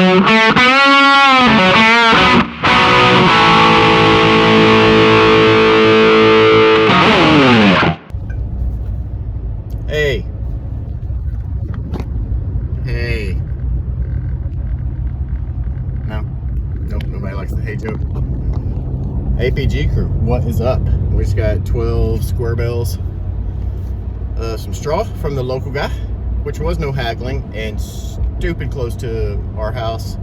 Hey. Hey. No. Nope, nobody likes the hey joke. APG crew, what is up? We just got 12 square bales, some straw from the local guy, which was no haggling, and stupid close to our house.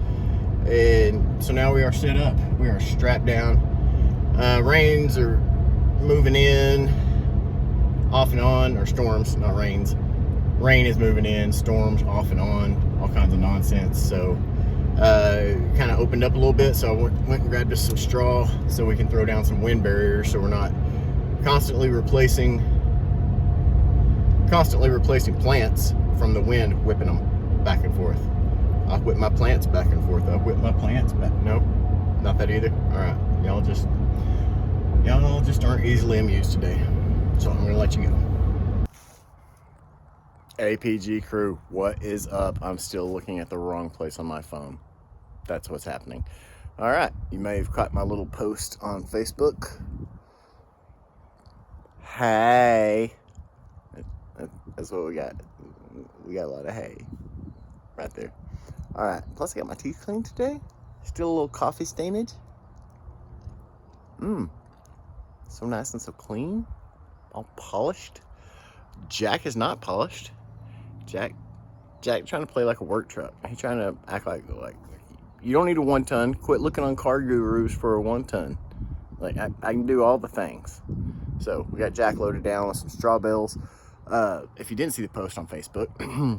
And so now we are set up. We are strapped down. Rains are moving in off and on, or storms, not rains. Rain is moving in, storms off and on, all kinds of nonsense. So kind of opened up a little bit, so I went and grabbed us some straw so we can throw down some wind barriers, so we're not constantly replacing plants from the wind, whipping them back and forth. I whip my plants back and forth. I whip my plants back. Nope, not that either. All right, y'all just aren't easily amused today, so I'm gonna let you go. APG crew, what is up? I'm still looking at the wrong place on my phone. That's what's happening. All right, you may have caught my little post on Facebook. Hey, that's what we got. We got a lot of hay right there. All right, plus I got my teeth cleaned today. Still a little coffee stainage. So nice and so clean, all polished. Jack is not polished. Jack trying to play like a work truck. He's trying to act like you don't need a 1 ton. Quit looking on car gurus for a 1 ton. Like I can do all the things. So we got Jack loaded down with some straw bales. If you didn't see the post on Facebook,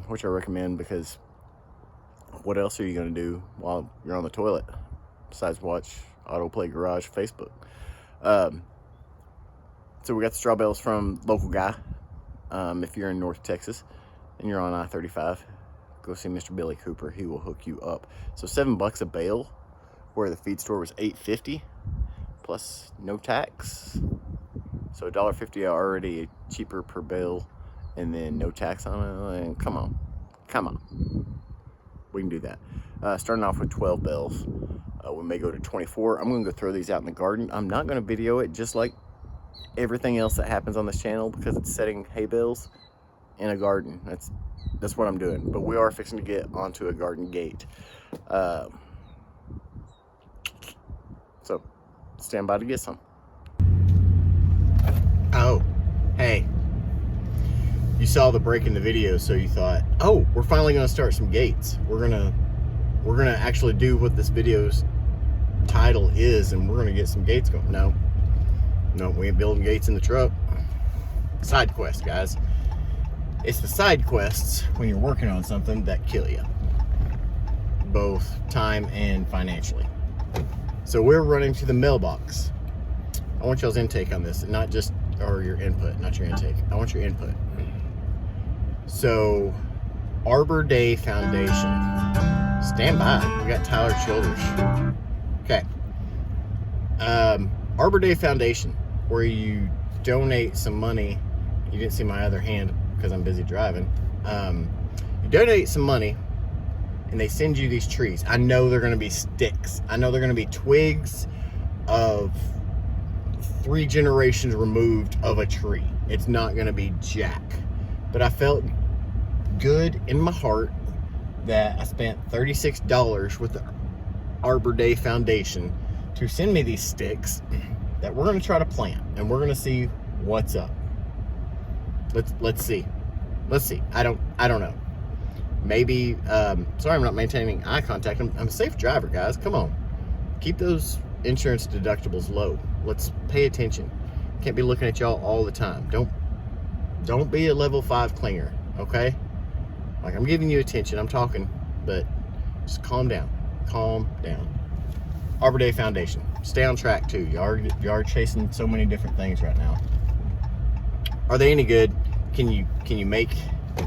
which I recommend, because what else are you gonna do while you're on the toilet besides watch Autoplay Garage Facebook? So we got the straw bales from local guy. If you're in North Texas and you're on I-35, go see Mr. Billy Cooper. He will hook you up. So $7 a bale, where the feed store was $8.50 plus no tax. So $1.50 already cheaper per bale, and then no tax on it. And come on, we can do that. Starting off with 12 bales. We may go to 24. I'm gonna go throw these out in the garden. I'm not gonna video it, just like everything else that happens on this channel, because it's setting hay bales in a garden. That's what I'm doing. But we are fixing to get onto a garden gate. So stand by to get some. Oh, hey. You saw the break in the video, so you thought, oh, we're finally gonna start some gates. We're gonna actually do what this video's title is, and we're gonna get some gates going. No, we ain't building gates in the truck. Side quest, guys. It's the side quests when you're working on something that kill you, both time and financially. So we're running to the mailbox. I want y'all's intake on this, not just, or your input, not your intake. I want your input. So, Arbor Day Foundation. Stand by. We got Tyler Childers. Okay. Arbor Day Foundation, where you donate some money. You didn't see my other hand because I'm busy driving. You donate some money, and they send you these trees. I know they're going to be sticks. I know they're going to be twigs of 3 generations removed of a tree. It's not going to be jack. But I felt good in my heart that I spent $36 with the Arbor Day Foundation to send me these sticks that we're going to try to plant, and we're going to see what's up. Let's see. I don't know. Maybe sorry I'm not maintaining eye contact. I'm a safe driver, guys. Come on, keep those insurance deductibles low. Let's pay attention. Can't be looking at y'all all the time. Don't be a level 5 clinger, okay? Like, I'm giving you attention, I'm talking, but just calm down. Arbor Day Foundation, stay on track too. You are chasing so many different things right now. Are they any good? Can you make?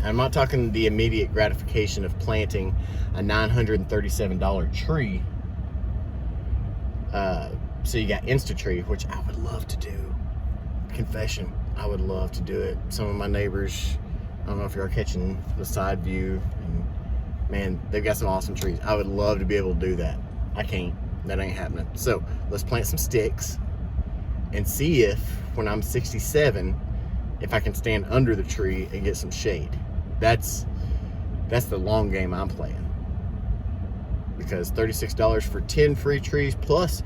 I'm not talking the immediate gratification of planting a $937 tree. So you got InstaTree, which I would love to do. Confession, I would love to do it. Some of my neighbors, I don't know if you're catching the side view, and Man, they've got some awesome trees. I would love to be able to do that. I can't. That ain't happening. So let's plant some sticks and see if, when I'm 67, if I can stand under the tree and get some shade. That's the long game I'm playing. Because $36 for 10 free trees plus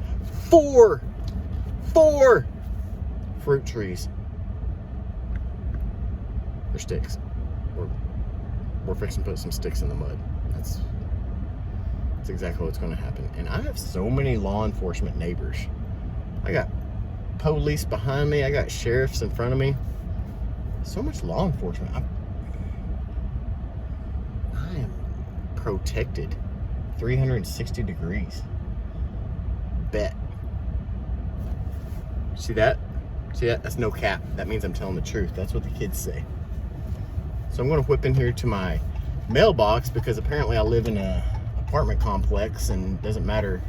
four fruit trees. They're sticks. We're fixing to put some sticks in the mud. That's exactly what's going to happen. And I have so many law enforcement neighbors. I got police behind me. I got sheriffs in front of me. So much law enforcement. I am protected 360 degrees. Bet. See that? See that? That's no cap. That means I'm telling the truth. That's what the kids say. So I'm going to whip in here to my mailbox because apparently I live in an apartment complex, and it doesn't matter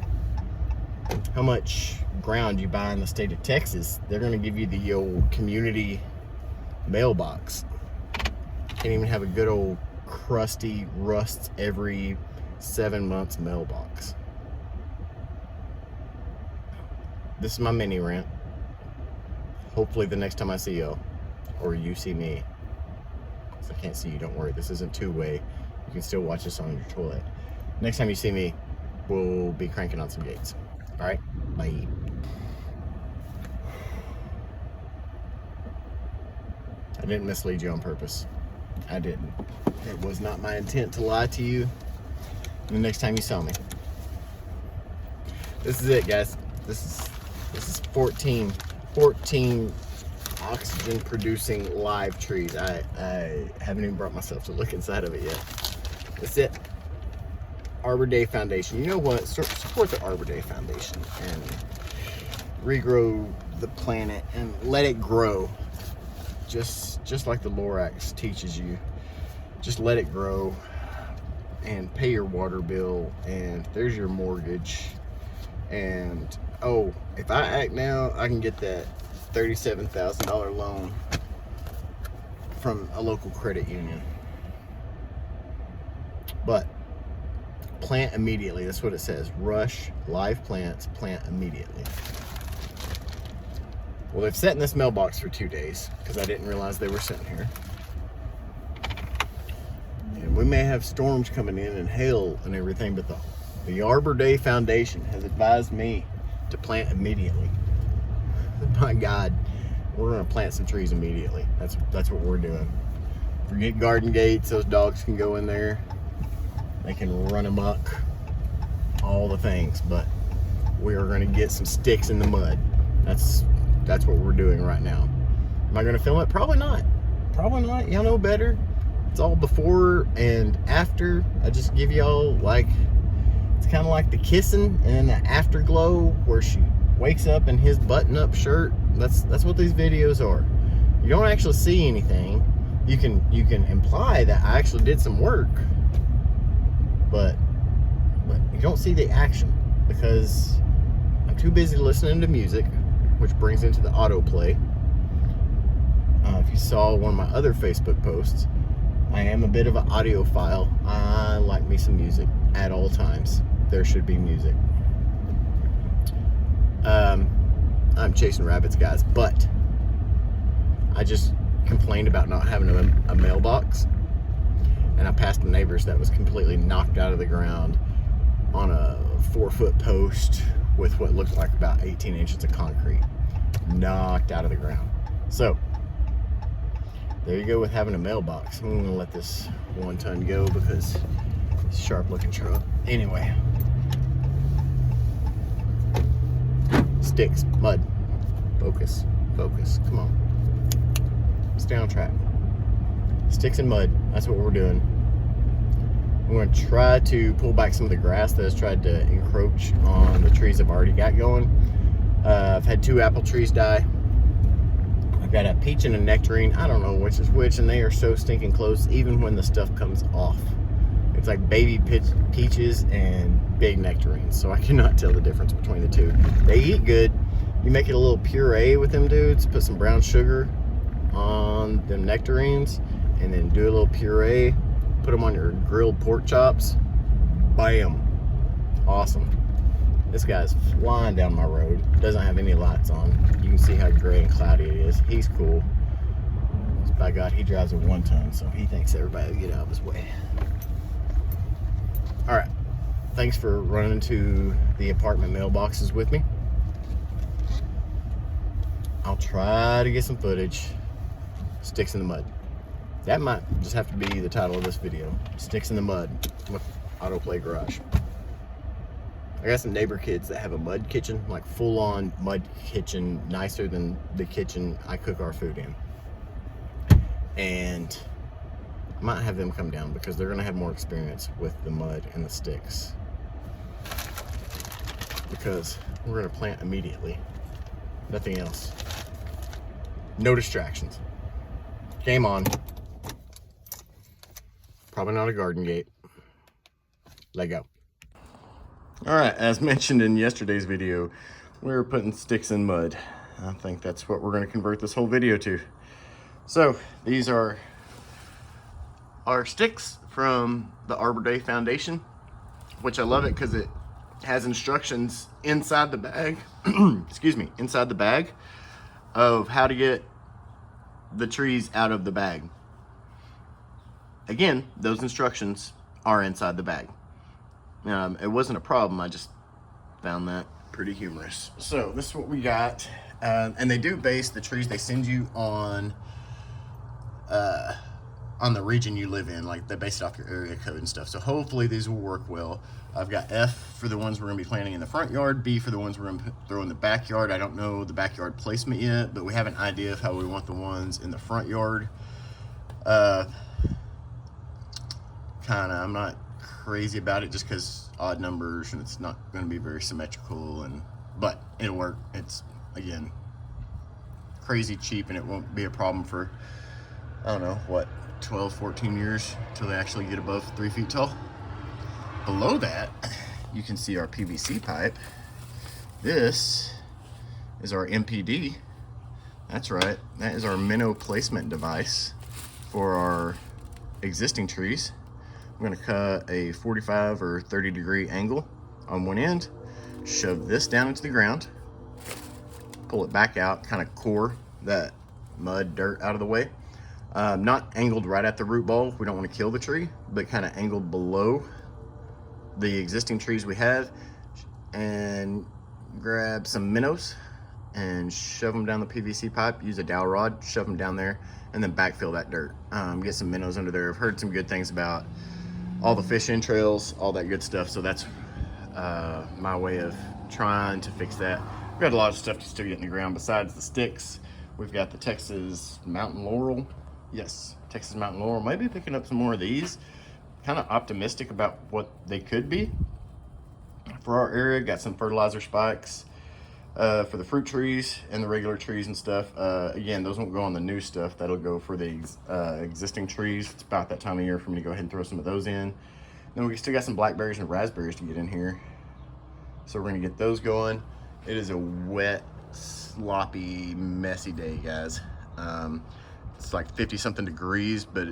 how much ground you buy in the state of Texas, they're going to give you the old community mailbox. Can't even have a good old crusty, rusts every 7 months mailbox. This is my mini rant. Hopefully the next time I see you, or you see me, because I can't see you, don't worry, this isn't two-way. You can still watch this on your toilet. Next time you see me, we'll be cranking on some gates. All right, bye. I didn't mislead you on purpose. I didn't. It was not my intent to lie to you the next time you saw me. This is it, guys. This is 14 oxygen producing live trees. I haven't even brought myself to look inside of it yet. That's it. Arbor Day Foundation. You know what? Support the Arbor Day Foundation and regrow the planet and let it grow. Just like the Lorax teaches you. Just let it grow and pay your water bill, and there's your mortgage. And oh, if I act now, I can get that $37,000 loan from a local credit union. But plant immediately. That's what it says. Rush live plants, plant immediately. Well, they've sat in this mailbox for 2 days because I didn't realize they were sitting here. And we may have storms coming in and hail and everything, but the Arbor Day Foundation has advised me to plant immediately. My God, we're going to plant some trees immediately. That's what we're doing. Forget garden gates. Those dogs can go in there. They can run amok. All the things. But we are going to get some sticks in the mud. That's what we're doing right now. Am I going to film it? Probably not. Probably not. Y'all know better. It's all before and after. I just give y'all it's kind of like the kissing and then the afterglow where she wakes up in his button-up shirt. That's what these videos are. You don't actually see anything. You can imply that I actually did some work, but you don't see the action because I'm too busy listening to music, which brings into the autoplay. If you saw one of my other Facebook posts, I am a bit of an audiophile. I like me some music at all times. There should be music. I'm chasing rabbits, guys, but I just complained about not having a mailbox, and I passed the neighbors that was completely knocked out of the ground on a 4-foot post with what looked like about 18 inches of concrete. Knocked out of the ground. So there you go with having a mailbox. I'm gonna let this 1 ton go because it's a sharp looking truck. Anyway, sticks, mud, focus, come on, stay on track. Sticks and mud, that's what we're doing. We're going to try to pull back some of the grass that has tried to encroach on the trees I've already got going. I've had 2 apple trees die. I've got a peach and a nectarine. I don't know which is which, and they are so stinking close even when the stuff comes off. It's like baby peaches and big nectarines, so I cannot tell the difference between the two. They eat good. You make it a little puree with them dudes, put some brown sugar on them nectarines, and then do a little puree, put them on your grilled pork chops. Bam. Awesome. This guy's flying down my road. Doesn't have any lights on. You can see how gray and cloudy it is. He's cool. By God, he drives a 1-ton, so he thinks everybody will get out of his way. All right. Thanks for running to the apartment mailboxes with me. I'll try to get some footage. Sticks in the mud. That might just have to be the title of this video. Sticks in the mud with Autoplay Garage. I got some neighbor kids that have a mud kitchen, like full-on mud kitchen, nicer than the kitchen I cook our food in. And I might have them come down because they're gonna have more experience with the mud and the sticks. Because we're gonna plant immediately. Nothing else. No distractions. Game on. Probably not a garden gate. Let go. All right, as mentioned in yesterday's video, we were putting sticks in mud. I think that's what we're going to convert this whole video to. So these are our sticks from the Arbor Day Foundation, which I love it because it has instructions inside the bag, excuse me, inside the bag of how to get the trees out of the bag. Again, those instructions are inside the bag. It wasn't a problem, I just found that pretty humorous. So this is what we got, and they do base the trees they send you on the region you live in. Like, they base it off your area code and stuff, so hopefully these will work well. I've got F for the ones we're gonna be planting in the front yard, B for the ones we're gonna throw in the backyard. I don't know the backyard placement yet, but we have an idea of how we want the ones in the front yard. I'm not crazy about it just because odd numbers and it's not going to be very symmetrical, but it'll work. It's, again, crazy cheap, and it won't be a problem for, I don't know, what, 12, 14 years until they actually get above 3 feet tall. Below that, you can see our PVC pipe. This is our MPD. That's right, that is our minnow placement device for our existing trees. I'm gonna cut a 45 or 30 degree angle on one end, shove this down into the ground, pull it back out, kind of core that mud, dirt out of the way. Not angled right at the root ball, we don't want to kill the tree, but kind of angled below the existing trees we have, and grab some minnows and shove them down the PVC pipe, use a dowel rod, shove them down there, and then backfill that dirt. Get some minnows under there. I've heard some good things about all the fish entrails, all that good stuff, so that's my way of trying to fix that. We've got a lot of stuff to still get in the ground besides the sticks. We've got the Texas Mountain Laurel. Yes, Texas Mountain Laurel. Maybe picking up some more of these. Kind of optimistic about what they could be for our area. Got some fertilizer spikes for the fruit trees and the regular trees and stuff. Again, those won't go on the new stuff. That'll go for the existing trees. It's about that time of year for me to go ahead and throw some of those in. Then we still got some blackberries and raspberries to get in here. So we're gonna get those going. It is a wet, sloppy, messy day, guys. It's like 50-something degrees, but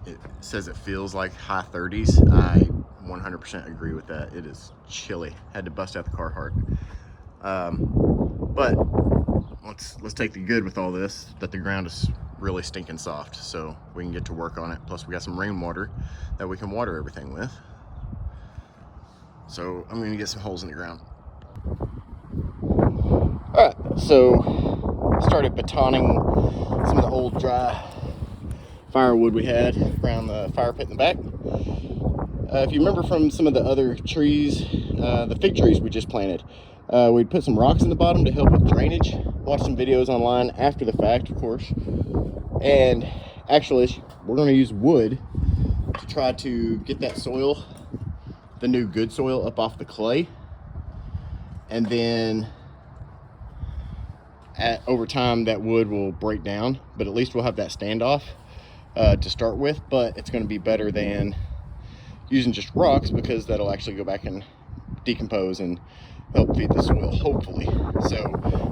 it says it feels like high 30s. I 100% agree with that. It is chilly. Had to bust out the Carhartt. But let's take the good with all this, that the ground is really stinking soft, so we can get to work on it. Plus we got some rainwater that we can water everything with. So I'm gonna get some holes in the ground. All right, so started betoning some of the old dry firewood we had around the fire pit in the back. If you remember from some of the other trees, the fig trees we just planted, we'd put some rocks in the bottom to help with drainage. Watched some videos online after the fact, of course. And actually, we're going to use wood to try to get that soil, the new good soil, up off the clay. And then over time, that wood will break down, but at least we'll have that standoff to start with. But it's going to be better than using just rocks, because that'll actually go back and decompose and help feed the soil, hopefully. So,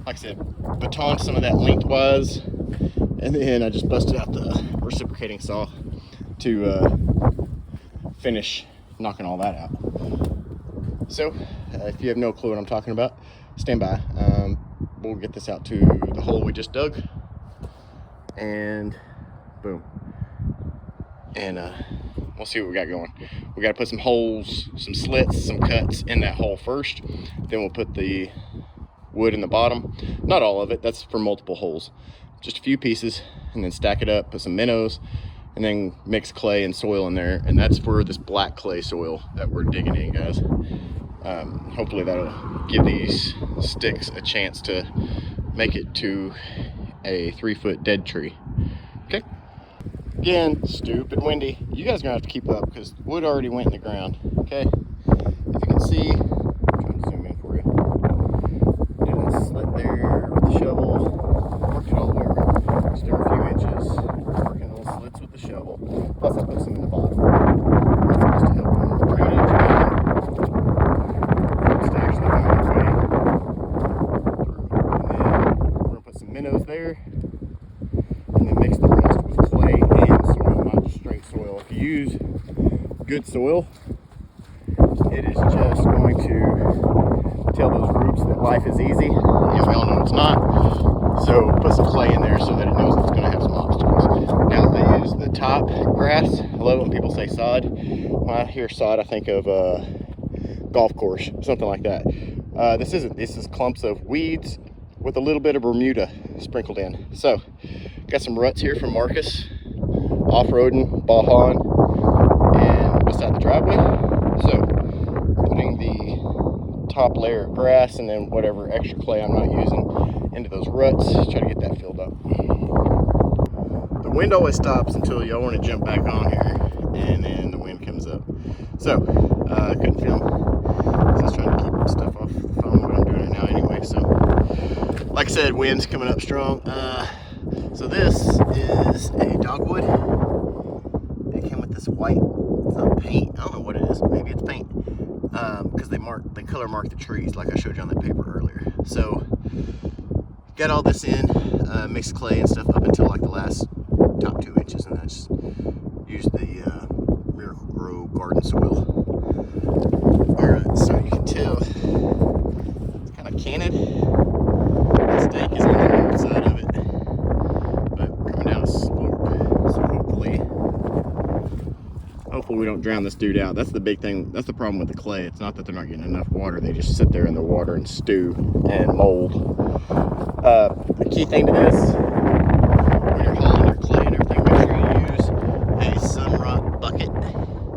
like I said, betoned some of that lengthwise, and then I just busted out the reciprocating saw to finish knocking all that out. So if you have no clue what I'm talking about, stand by. We'll get this out to the hole we just dug, and boom. And we'll see what we got going. We got to put some holes, some slits, some cuts in that hole first. Then we'll put the wood in the bottom. Not all of it, that's for multiple holes. Just a few pieces, and then stack it up, put some minnows, and then mix clay and soil in there. And that's for this black clay soil that we're digging in, guys. Hopefully that'll give these sticks a chance to make it to a 3-foot dead tree. Okay. Again, stupid windy. You guys are gonna have to keep up because wood already went in the ground. Okay. If you can see, I'm trying to zoom in for you. Did a slit there with the shovel. Worked it all the way around. Just every few inches. Working little slits with the shovel. Plus I put some in the bottom. That's supposed to help with drainage. It's actually going its way through. And then we're gonna put some minnows there. And then mix the rest with clay and soil, not just straight soil. If you use good soil, it is just going to tell those roots that life is easy, and we all know it's not. So put some clay in there so that it knows it's going to have some obstacles. Now I use the top grass. I love it when people say sod. When I hear sod, I think of golf course, something like that. This isn't. This is clumps of weeds with a little bit of Bermuda sprinkled in. So got some ruts here from Marcus, off-roading, Bajan, and beside the driveway. So putting the top layer of grass and then whatever extra clay I'm not using into those ruts, try to get that filled up. The wind always stops until y'all want to jump back on here, and then the wind comes up. So I couldn't film. So I was trying to keep stuff off the phone, but I'm doing it now anyway. So like I said, wind's coming up strong. So this is a dogwood. It came with this white, it's not paint, I don't know what it is, maybe it's paint. Because they color mark the trees like I showed you on that paper earlier. So got all this in, mixed clay and stuff up until like the last top 2 inches, and then I just used the Miracle-Gro garden soil. Alright, so you can tell it's kind of canted. The stake is on the north side of it, but we're coming down a slope, so hopefully we don't drown this dude out. That's the big thing. That's the problem with the clay. It's not that they're not getting enough water. They just sit there in the water and stew and mold. The key thing to this, when you're hauling your clay and everything, make sure you use a sun rot bucket.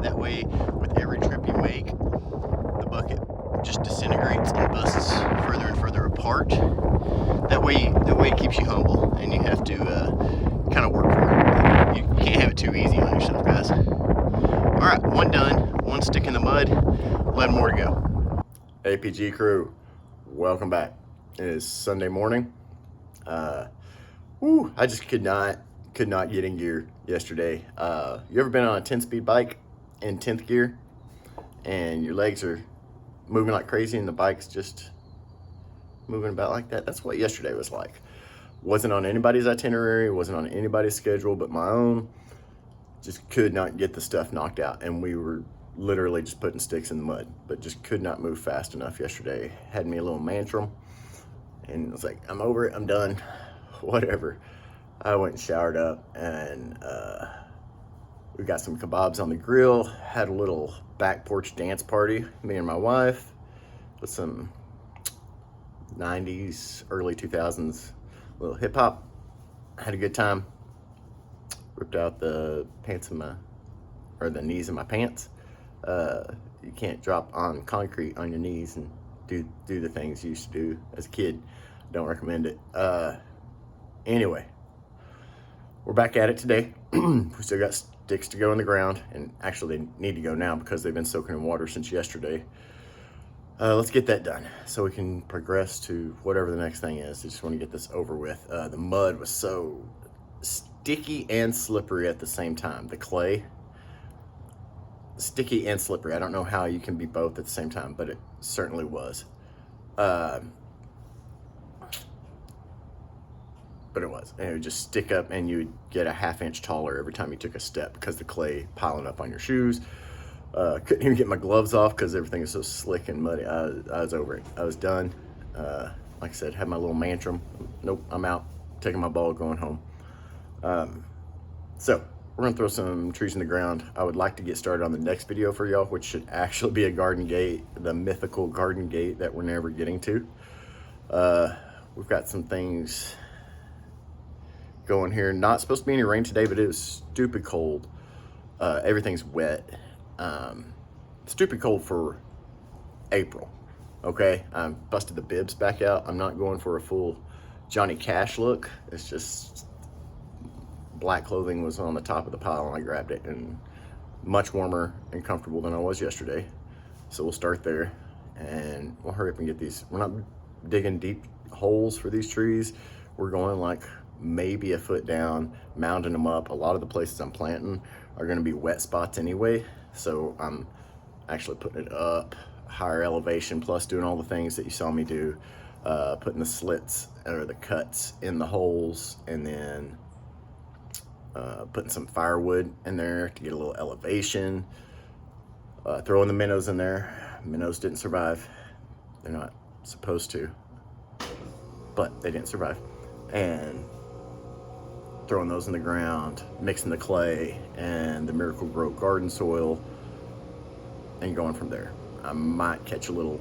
That way, with every trip you make, the bucket just disintegrates and busts further and further apart. That way it keeps you humble, and you have to kind of work for it. You can't have it too easy on yourself, guys. All right, one done, one stick in the mud, 11 more to go. APG crew, welcome back. It is Sunday morning. I just could not get in gear yesterday. You ever been on a 10-speed bike in 10th gear and your legs are moving like crazy and the bike's just moving about like that? That's what yesterday was like. Wasn't on anybody's itinerary, wasn't on anybody's schedule but my own. Just could not get the stuff knocked out, and we were literally just putting sticks in the mud, but just could not move fast enough yesterday. Had me a little tantrum, and I was like, I'm over it, I'm done, whatever. I went and showered up, and we got some kebabs on the grill, had a little back porch dance party, me and my wife, with some 90s, early 2000s, little hip hop. Had a good time. Ripped out the pants in the knees of my pants. You can't drop on concrete on your knees and do the things you used to do as a kid. Don't recommend it. Anyway, we're back at it today. We still got sticks to go in the ground, and actually they need to go now because they've been soaking in water since yesterday. Let's get that done so we can progress to whatever the next thing is. I just want to get this over with. The mud was so sticky and slippery at the same time. The clay, sticky and slippery. I don't know how you can be both at the same time, but it certainly was. But it was. And it would just stick up, and you would get a 1/2 inch taller every time you took a step because the clay piling up on your shoes. Couldn't even get my gloves off because everything is so slick and muddy. I was over it. I was done. Like I said, had my little mantrum. Nope, I'm out. Taking my ball, going home. So we're gonna throw some trees in the ground. I would like to get started on the next video for y'all, which should actually be a garden gate, the mythical garden gate that we're never getting to. We've got some things going here. Not supposed to be any rain today, but it was stupid cold. Everything's wet. Stupid cold for April. Okay, I busted the bibs back out. I'm not going for a full Johnny Cash look. It's just black clothing was on the top of the pile and I grabbed it, and much warmer and comfortable than I was yesterday. So we'll start there and we'll hurry up and get these. We're not digging deep holes for these trees. We're going like maybe a foot down, mounding them up. A lot of the places I'm planting are going to be wet spots anyway, so I'm actually putting it up higher elevation, plus doing all the things that you saw me do, putting the slits or the cuts in the holes, and then putting some firewood in there to get a little elevation, throwing the minnows in there. Minnows didn't survive. They're not supposed to, but they didn't survive. And throwing those in the ground, mixing the clay and the Miracle Grow garden soil, and going from there. I might catch a little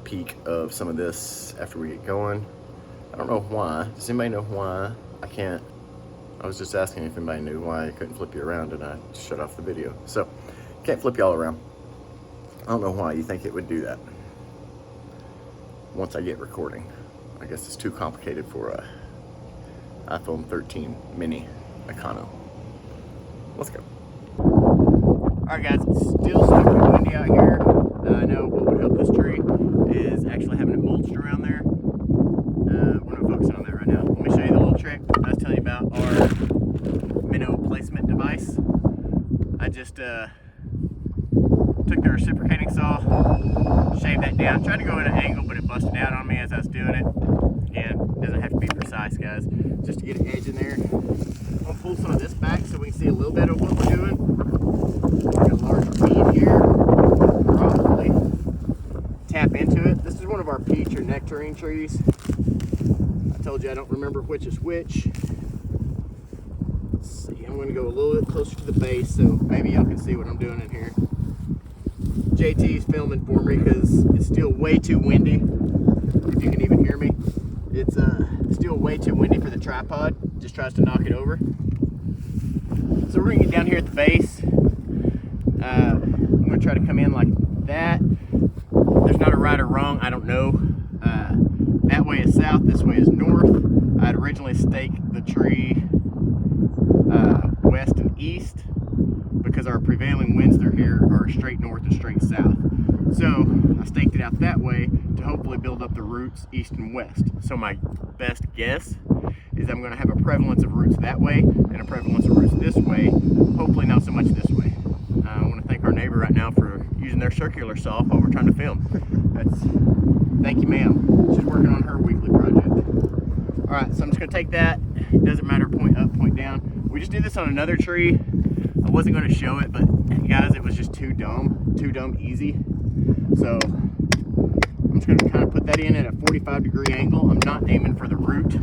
peek of some of this after we get going. I don't know why. Does anybody know why I can't? I was just asking if anybody knew why I couldn't flip you around, and I shut off the video. So, can't flip y'all around. I don't know why you think it would do that once I get recording. I guess it's too complicated for a iPhone 13 mini Econo. Let's go. Alright guys, it's still stupid windy out here. I know what would help this tree is actually having it mulched around there. We're not focusing on that right now. Let me show you the little trick I was telling you about our minnow placement device. I just took the reciprocating saw, shaved that down, tried to go at an angle, but it busted out on me as I was doing it. Again, it doesn't have to be precise, guys. Just to get an edge in there. I'll pull some of this back so we can see a little bit of what we're doing. Got a large bead here. Probably tap into it. This is one of our peach or nectarine trees. I told you I don't remember which is which. Let's see, I'm going to go a little bit closer to the base so maybe y'all can see what I'm doing in here. JT's filming for me because it's still way too windy. If you can even hear me. It's still way too windy for the tripod. Just tries to knock it over. So we're gonna get down here at the base. I'm gonna try to come in like that. There's not a right or wrong, I don't know. That way is south, this way is north. I'd originally staked the tree west and east because our prevailing winds through here are straight north and straight south. So I staked it out that way to hopefully build up the roots east and west. So my best guess is I'm going to have a prevalence of roots that way and a prevalence of roots this way, hopefully not so much this way. I want to thank our neighbor right now for using their circular saw while we're trying to film. Thank you, ma'am. She's working on her weekly project. All right, so I'm just going to take that. It doesn't matter, point up, point down. We just did this on another tree. I wasn't going to show it, but guys, it was just too dumb easy. So I'm just going to kind of put that in at a 45-degree angle. I'm not aiming for the root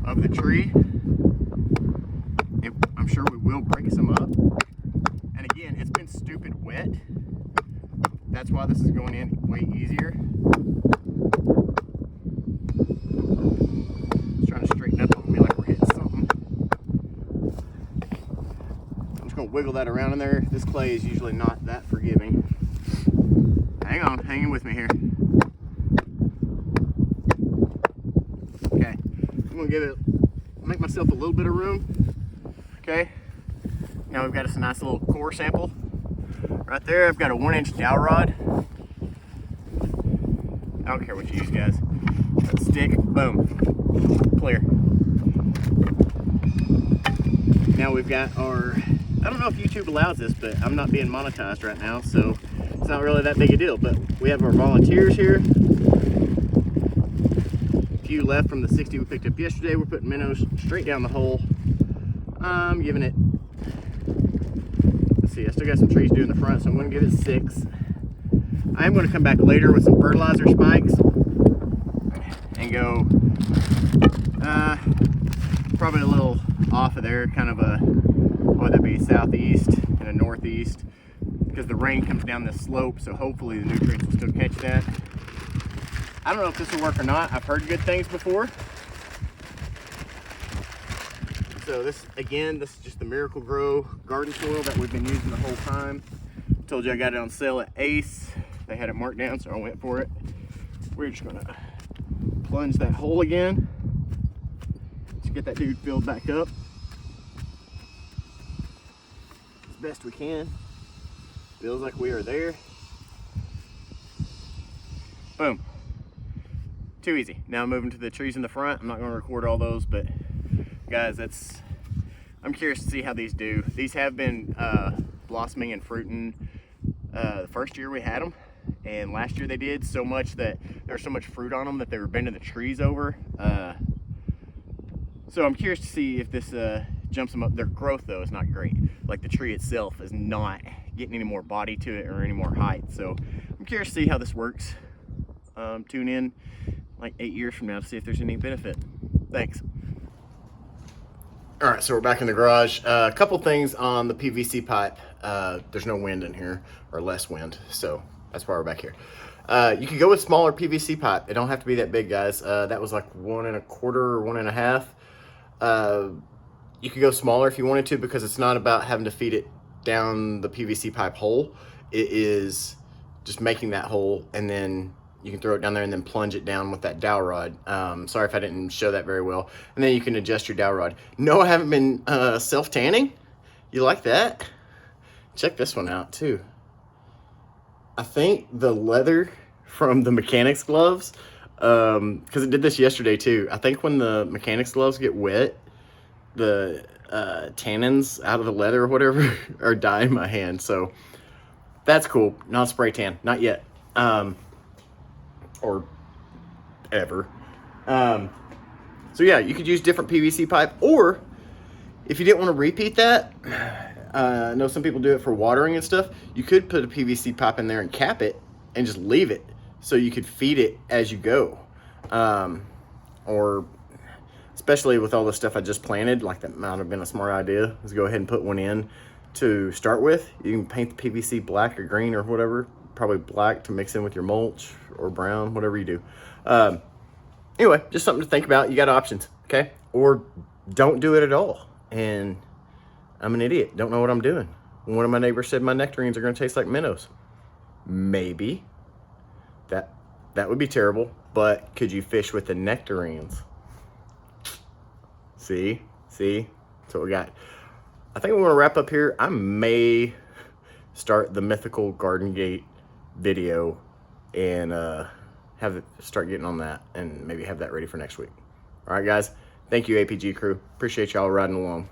of the tree. I'm sure we will break some up. And again, it's been stupid wet. That's why this is going in way easier. It's trying to straighten up on me like we're hitting something. I'm just going to wiggle that around in there. This clay is usually not that forgiving. Hang on, hang with me here. Okay, I'm gonna make myself a little bit of room. Okay, now we've got us a nice little core sample. Right there, I've got a 1-inch dowel rod. I don't care what you use, guys. That stick, boom, clear. Now we've got our, I don't know if YouTube allows this, but I'm not being monetized right now, so it's not really that big a deal. But we have our volunteers here. A few left from the 60 we picked up yesterday. We're putting minnows straight down the hole. I'm giving it a let's see, I still got some trees due in the front, so I'm going to give it 6. I am going to come back later with some fertilizer spikes and go probably a little off of there, kind of a, what would that be, southeast and a northeast, because the rain comes down this slope, so hopefully the nutrients will still catch that. I don't know if this will work or not. I've heard good things before. So this, again, this is just the Miracle Grow garden soil that we've been using the whole time. Told you I got it on sale at Ace. They had it marked down, so I went for it. We're just gonna plunge that hole again to get that dude filled back up as best we can. Feels like we are there. Boom. Too easy. Now moving to the trees in the front. I'm not going to record all those, but guys, I'm curious to see how these do. These have been blossoming and fruiting the first year we had them, and last year they did so much that there was so much fruit on them that they were bending the trees over. So I'm curious to see if this jumps them up. Their growth though is not great. Like the tree itself is not getting any more body to it or any more height. So I'm curious to see how this works. Tune in like 8 years from now to see if there's any benefit. Thanks. All right, so we're back in the garage. A couple things on the PVC pipe. There's no wind in here, or less wind, so that's why we're back here. You could go with smaller PVC pipe. It don't have to be that big, guys. That was like 1 1/4 or 1 1/2. You could go smaller if you wanted to, because it's not about having to feed it down the PVC pipe hole. It is just making that hole, and then you can throw it down there and then plunge it down with that dowel rod. Sorry if I didn't show that very well. And then you can adjust your dowel rod. No, I haven't been self-tanning. You like that? Check this one out too. I think the leather from the mechanics gloves, because it did this yesterday too. I think when the mechanics gloves get wet, the tannins out of the leather or whatever are dyeing my hand. So that's cool. Not spray tan, not yet. Or ever. So yeah, you could use different PVC pipe, or if you didn't want to repeat that, I know some people do it for watering and stuff. You could put a PVC pipe in there and cap it and just leave it so you could feed it as you go. Or especially with all the stuff I just planted, like that might have been a smart idea, is go ahead and put one in to start with. You can paint the PVC black or green or whatever. Probably black to mix in with your mulch, or brown, whatever you do. Anyway, just something to think about. You got options, okay? Or don't do it at all. And I'm an idiot, don't know what I'm doing. One of my neighbors said my nectarines are gonna taste like minnows. Maybe. That would be terrible, but could you fish with the nectarines? See, that's what we got. I think we're gonna wrap up here. I may start the mythical garden gate video and start getting on that, and maybe have that ready for next week. All right, guys. Thank you, APG crew. Appreciate y'all riding along.